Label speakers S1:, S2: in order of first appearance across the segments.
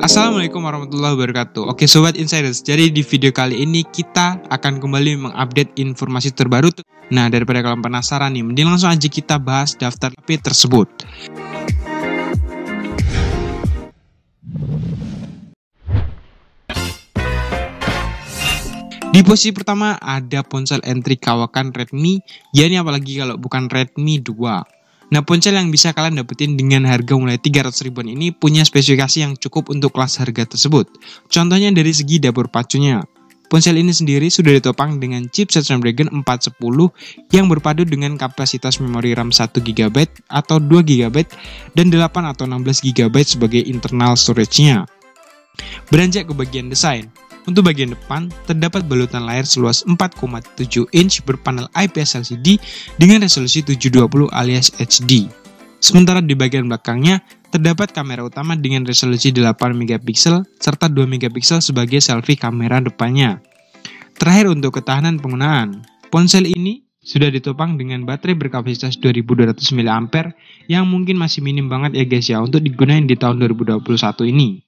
S1: Assalamualaikum warahmatullahi wabarakatuh. Oke Sobat Insiders, jadi di video kali ini kita akan kembali mengupdate informasi terbaru. Nah, daripada kalian penasaran nih, mending langsung aja kita bahas daftar HP tersebut. Di posisi pertama ada ponsel entry kawakan Redmi, yakni apalagi kalau bukan Redmi 2. Nah, ponsel yang bisa kalian dapetin dengan harga mulai 300 ribuan ini punya spesifikasi yang cukup untuk kelas harga tersebut. Contohnya dari segi dapur pacunya. Ponsel ini sendiri sudah ditopang dengan chipset Snapdragon 410 yang berpadu dengan kapasitas memori RAM 1GB atau 2GB dan 8 atau 16GB sebagai internal storage-nya. Beranjak ke bagian desain. Untuk bagian depan, terdapat balutan layar seluas 4,7 inch berpanel IPS LCD dengan resolusi 720 alias HD. Sementara di bagian belakangnya, terdapat kamera utama dengan resolusi 8MP serta 2MP sebagai selfie kamera depannya. Terakhir untuk ketahanan penggunaan, ponsel ini sudah ditopang dengan baterai berkapasitas 2200 mAh yang mungkin masih minim banget ya guys ya untuk digunakan di tahun 2021 ini.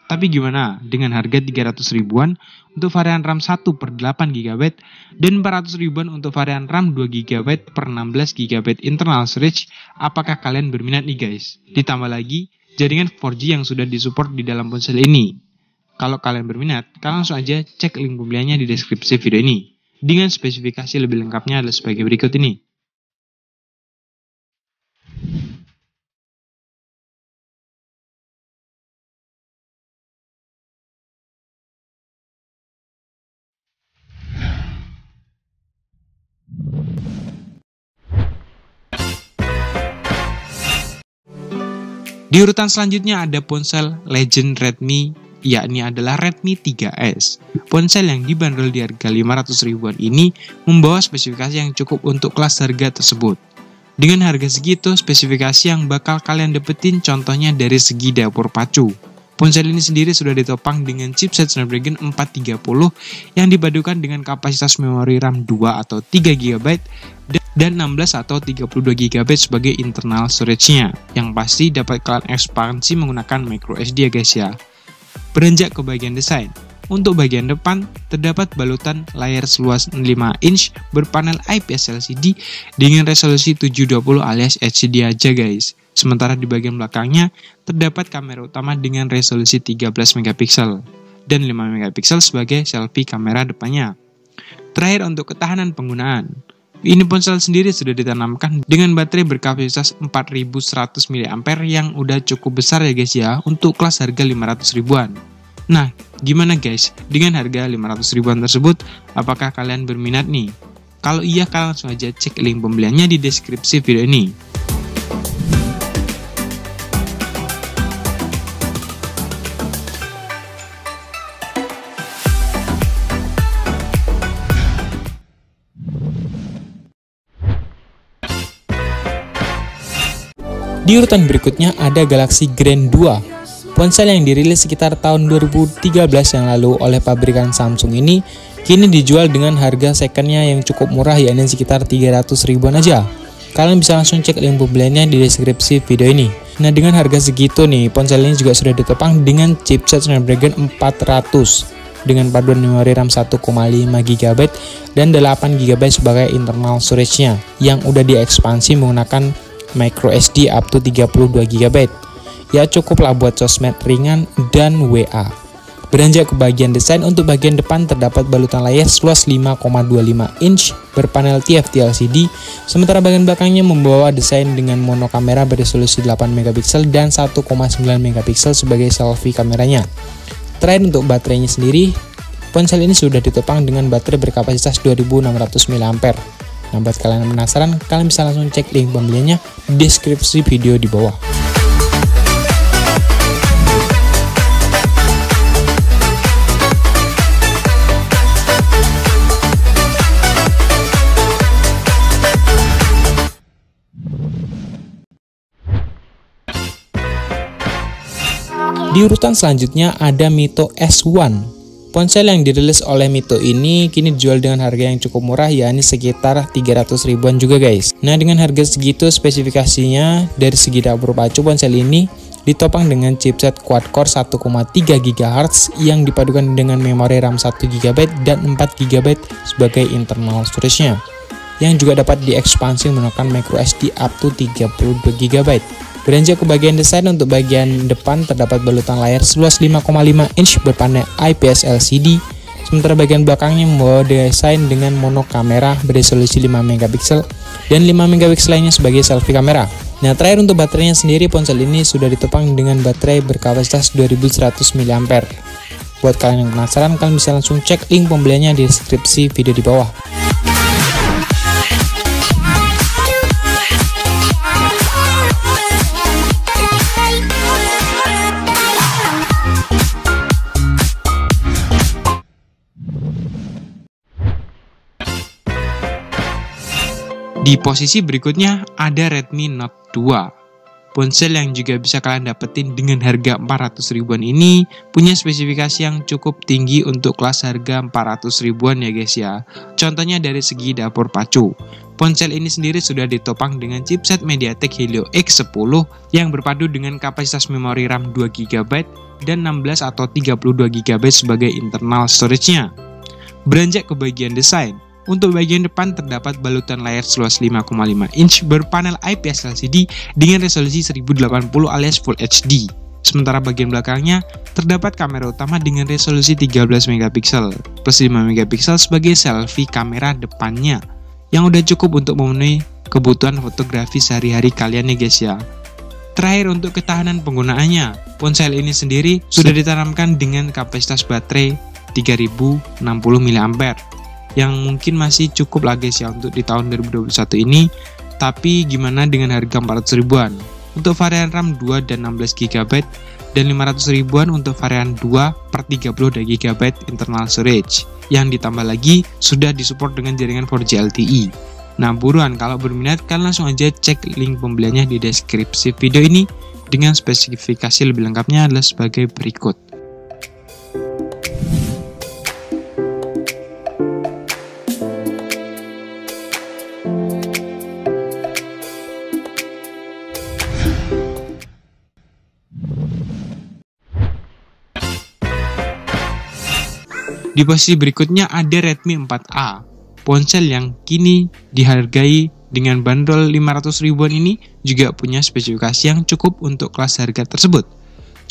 S1: Tapi gimana dengan harga 300 ribuan untuk varian RAM 1/8GB dan 400 ribuan untuk varian RAM 2GB per 16GB internal storage? Apakah kalian berminat nih guys? Ditambah lagi jaringan 4G yang sudah disupport di dalam ponsel ini. Kalau kalian berminat, kalian langsung aja cek link pembeliannya di deskripsi video ini. Dengan spesifikasi lebih lengkapnya adalah sebagai berikut ini. Di urutan selanjutnya ada ponsel legend Redmi, yakni adalah Redmi 3S. Ponsel yang dibanderol di harga 500 ribuan ini membawa spesifikasi yang cukup untuk kelas harga tersebut. Dengan harga segitu, spesifikasi yang bakal kalian dapetin contohnya dari segi dapur pacu. Ponsel ini sendiri sudah ditopang dengan chipset Snapdragon 430 yang dipadukan dengan kapasitas memori RAM 2 atau 3GB dan 16 atau 32GB sebagai internal storage-nya. Yang pasti dapat kalian ekspansi menggunakan microSD ya guys ya. Beranjak ke bagian desain. Untuk bagian depan, terdapat balutan layar seluas 5 inch berpanel IPS LCD dengan resolusi 720 alias HD aja guys. Sementara di bagian belakangnya, terdapat kamera utama dengan resolusi 13MP dan 5MP sebagai selfie kamera depannya. Terakhir untuk ketahanan penggunaan. Ini ponsel sendiri sudah ditanamkan dengan baterai berkapasitas 4100 mAh yang udah cukup besar ya guys ya untuk kelas harga 500 ribuan. Nah, gimana guys? Dengan harga 500 ribuan tersebut, apakah kalian berminat nih? Kalau iya, kalian langsung aja cek link pembeliannya di deskripsi video ini. Di urutan berikutnya ada Galaxy Grand 2. Ponsel yang dirilis sekitar tahun 2013 yang lalu oleh pabrikan Samsung ini kini dijual dengan harga secondnya yang cukup murah, yakni sekitar 300 ribuan aja. Kalian bisa langsung cek link pembeliannya di deskripsi video ini. Nah, dengan harga segitu nih, ponsel ini juga sudah ditopang dengan chipset Snapdragon 400 dengan paduan memori RAM 1,5GB dan 8GB sebagai internal storage-nya yang udah diekspansi menggunakan microSD up to 32GB. Ya cukuplah buat sosmed ringan dan WA. Beranjak ke bagian desain, untuk bagian depan terdapat balutan layar seluas 5,25 inch berpanel TFT LCD, sementara bagian belakangnya membawa desain dengan mono kamera beresolusi 8MP dan 1,9MP sebagai selfie kameranya. Terakhir untuk baterainya sendiri, ponsel ini sudah ditopang dengan baterai berkapasitas 2600 mAh. Nah, buat kalian yang penasaran, kalian bisa langsung cek link pembeliannya di deskripsi video di bawah. Di urutan selanjutnya ada Mito S1. Ponsel yang dirilis oleh Mito ini kini dijual dengan harga yang cukup murah, yakni sekitar 300 ribuan juga guys. Nah, dengan harga segitu, spesifikasinya dari segi dapur pacu ponsel ini
S2: ditopang dengan chipset quad-core 1,3 GHz yang dipadukan dengan memori RAM 1 GB dan 4 GB sebagai internal storage-nya, yang juga dapat diekspansi menggunakan microSD up to 32 GB. Beranjak ke bagian desain, untuk bagian depan terdapat balutan layar seluas 5,5 inch berpanel IPS LCD, sementara bagian belakangnya membawa desain dengan mono kamera beresolusi 5 MP dan 5 MP lainnya sebagai selfie kamera. Nah, terakhir untuk baterainya sendiri, ponsel ini sudah ditopang dengan baterai berkapasitas 2100 mAh. Buat kalian yang penasaran, kalian bisa langsung cek link pembeliannya di deskripsi video di bawah.
S1: Di posisi berikutnya ada Redmi Note 2. Ponsel yang juga bisa kalian dapetin dengan harga 400 ribuan ini punya spesifikasi yang cukup tinggi untuk kelas harga 400 ribuan ya guys ya. Contohnya dari segi dapur pacu. Ponsel ini sendiri sudah ditopang dengan chipset MediaTek Helio X10 yang berpadu dengan kapasitas memori RAM 2 GB dan 16 atau 32 GB sebagai internal storage-nya. Beranjak ke bagian desain. Untuk bagian depan terdapat balutan layar seluas 5,5 inch berpanel IPS LCD dengan resolusi 1080 alias Full HD. Sementara bagian belakangnya terdapat kamera utama dengan resolusi 13 MP plus 5 MP sebagai selfie kamera depannya, yang udah cukup untuk memenuhi kebutuhan fotografi sehari-hari kalian ya guys ya. Terakhir untuk ketahanan penggunaannya, ponsel ini sendiri sudah ditanamkan dengan kapasitas baterai 3060 mAh. Yang mungkin masih cukup lah guys ya untuk di tahun 2021 ini. Tapi gimana dengan harga 400 ribuan? Untuk varian RAM 2 dan 16 GB dan 500 ribuan untuk varian 2 per 32 GB internal storage. Yang ditambah lagi sudah disupport dengan jaringan 4G LTE. Nah buruan, kalau berminat kalian langsung aja cek link pembeliannya di deskripsi video ini. Dengan spesifikasi lebih lengkapnya adalah sebagai berikut. Di posisi berikutnya ada Redmi 4A. Ponsel yang kini dihargai dengan bandrol 500 ribuan ini juga punya spesifikasi yang cukup untuk kelas harga tersebut.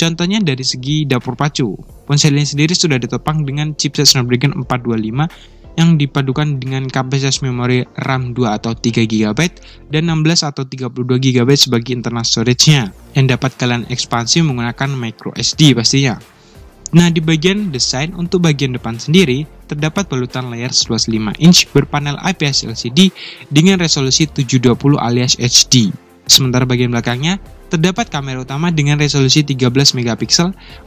S1: Contohnya dari segi dapur pacu. Ponsel ini sendiri sudah ditopang dengan chipset Snapdragon 425 yang dipadukan dengan kapasitas memori RAM 2 atau 3 GB dan 16 atau 32 GB sebagai internal storage-nya, yang dapat kalian ekspansi menggunakan microSD pastinya. Nah, di bagian desain untuk bagian depan sendiri terdapat balutan layar seluas 5 inch berpanel IPS LCD dengan resolusi 720 alias HD. Sementara bagian belakangnya terdapat kamera utama dengan resolusi 13 MP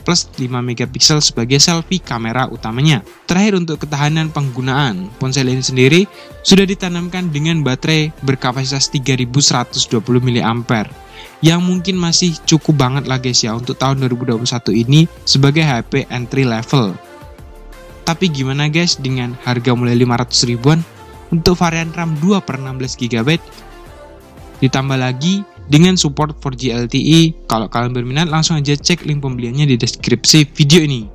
S1: plus 5 MP sebagai selfie kamera utamanya. Terakhir untuk ketahanan penggunaan, ponsel ini sendiri sudah ditanamkan dengan baterai berkapasitas 3120 mAh. Yang mungkin masih cukup banget lah guys ya untuk tahun 2021 ini sebagai HP entry level. Tapi gimana guys dengan harga mulai 500 ribuan untuk varian RAM 2 per 16 GB? Ditambah lagi dengan support 4G LTE. Kalau kalian berminat langsung aja cek link pembeliannya di deskripsi video ini.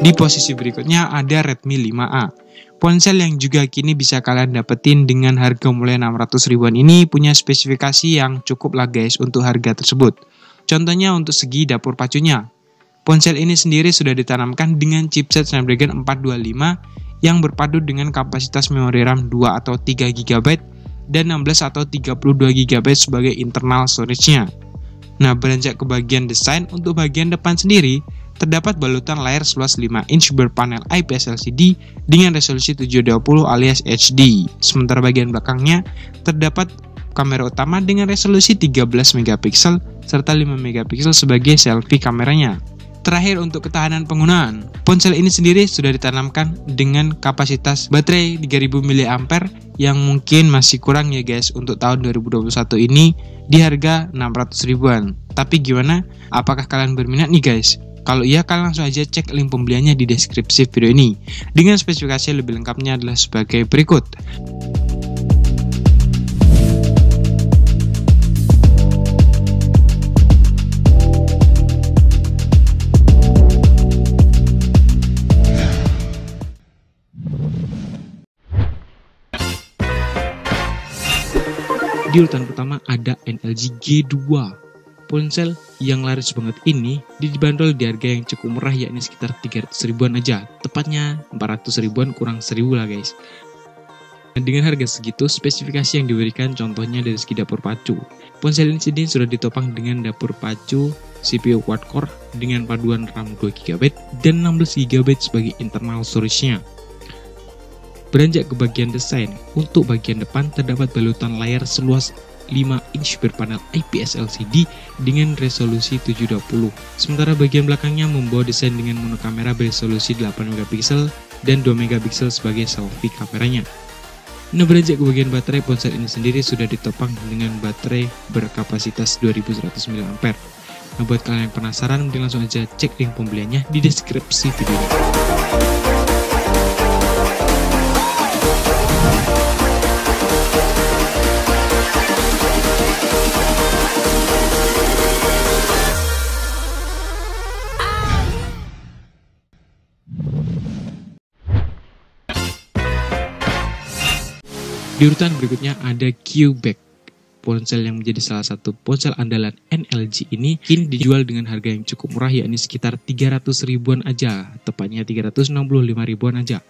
S1: Di posisi berikutnya ada Redmi 5A. Ponsel yang juga kini bisa kalian dapetin dengan harga mulai 600 ribuan ini punya spesifikasi yang cukup lah guys untuk harga tersebut. Contohnya untuk segi dapur pacunya. Ponsel ini sendiri sudah ditanamkan dengan chipset Snapdragon 425 yang berpadu dengan kapasitas memori RAM 2 atau 3 GB dan 16 atau 32 GB sebagai internal storage-nya. Nah, beranjak ke bagian desain, untuk bagian depan sendiri terdapat balutan layar seluas 5 inch berpanel IPS LCD dengan resolusi 720 alias HD. Sementara bagian belakangnya terdapat kamera utama dengan resolusi 13 MP serta 5 MP sebagai selfie kameranya. Terakhir untuk ketahanan penggunaan, ponsel ini sendiri sudah ditanamkan dengan kapasitas baterai 3000 mAh yang mungkin masih kurang ya guys untuk tahun 2021 ini di harga 600 ribuan. Tapi gimana? Apakah kalian berminat nih guys? Kalau iya, kalian langsung aja cek link pembeliannya di deskripsi video ini. Dengan spesifikasi lebih lengkapnya adalah sebagai berikut. Di urutan pertama ada NLG G2. Ponsel yang laris banget ini dibanderol di harga yang cukup murah, yakni sekitar 300 ribuan aja. Tepatnya 400 ribuan kurang 1000 lah guys. Dan dengan harga segitu, spesifikasi yang diberikan contohnya dari segi dapur pacu. Ponsel ini sendiri sudah ditopang dengan dapur pacu CPU quad-core dengan paduan RAM 2GB dan 16GB sebagai internal storage-nya. Beranjak ke bagian desain, untuk bagian depan terdapat balutan layar seluas 5 inch berpanel IPS LCD dengan resolusi 720. Sementara bagian belakangnya membawa desain dengan monokamera beresolusi 8MP dan 2MP sebagai selfie kameranya. Nah, beranjak ke bagian baterai, ponsel ini sendiri sudah ditopang dengan baterai berkapasitas 2100 mAh. Nah, buat kalian yang penasaran, mending langsung aja cek link pembeliannya di deskripsi video ini. Di urutan berikutnya ada Q-Back. Ponsel yang menjadi salah satu ponsel andalan NLG ini kini dijual dengan harga yang cukup murah, yakni sekitar 300 ribuan aja, tepatnya 365 ribuan aja.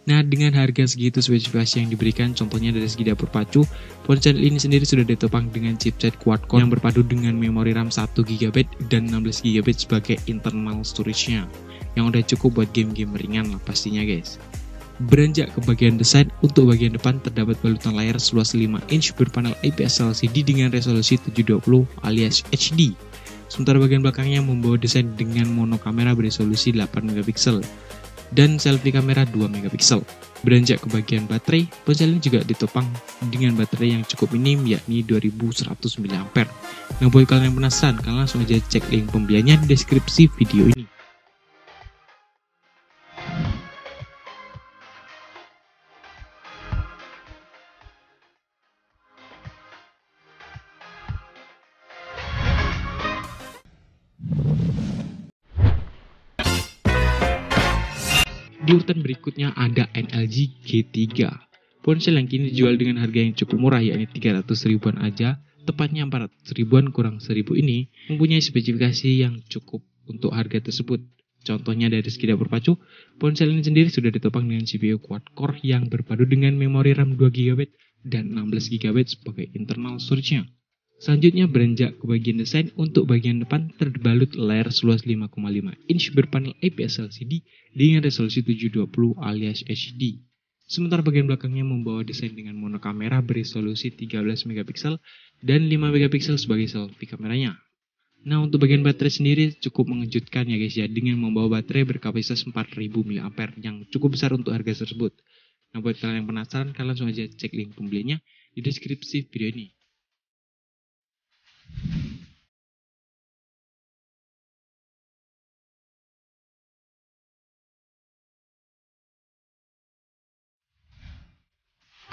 S1: Nah, dengan harga segitu, spesifikasi yang diberikan contohnya dari segi dapur pacu, ponsel ini sendiri sudah ditopang dengan chipset quad-core yang berpadu dengan memori RAM 1GB dan 16GB sebagai internal storage-nya, yang udah cukup buat game-game ringan lah pastinya guys. Beranjak ke bagian desain, untuk bagian depan terdapat balutan layar seluas 5 inch berpanel IPS LCD dengan resolusi 720 alias HD. Sementara bagian belakangnya membawa desain dengan monokamera beresolusi 8MP dan selfie kamera 2MP. Beranjak ke bagian baterai, ponsel ini juga ditopang dengan baterai yang cukup minim, yakni 2100 mAh. Nah, buat kalian yang penasaran, kalian langsung aja cek link pembeliannya di deskripsi video ini. Di urutan berikutnya ada NLG G3. Ponsel yang kini dijual dengan harga yang cukup murah, yakni 300 ribuan aja, tepatnya 400 ribuan kurang 1000 ini, mempunyai spesifikasi yang cukup untuk harga tersebut. Contohnya dari segi dapur pacu, ponsel ini sendiri sudah ditopang dengan CPU quad-core yang berpadu dengan memori RAM 2GB dan 16GB sebagai internal storage-nya. Selanjutnya beranjak ke bagian desain, untuk bagian depan terbalut layar seluas 5,5 inch berpanel IPS LCD dengan resolusi 720 alias HD. Sementara bagian belakangnya membawa desain dengan monokamera beresolusi 13MP dan 5MP sebagai selfie kameranya. Nah, untuk bagian baterai sendiri cukup mengejutkan ya guys ya, dengan membawa baterai berkapasitas 4000 mAh yang cukup besar untuk harga tersebut. Nah, buat kalian yang penasaran, kalian langsung aja cek link pembeliannya di deskripsi video ini.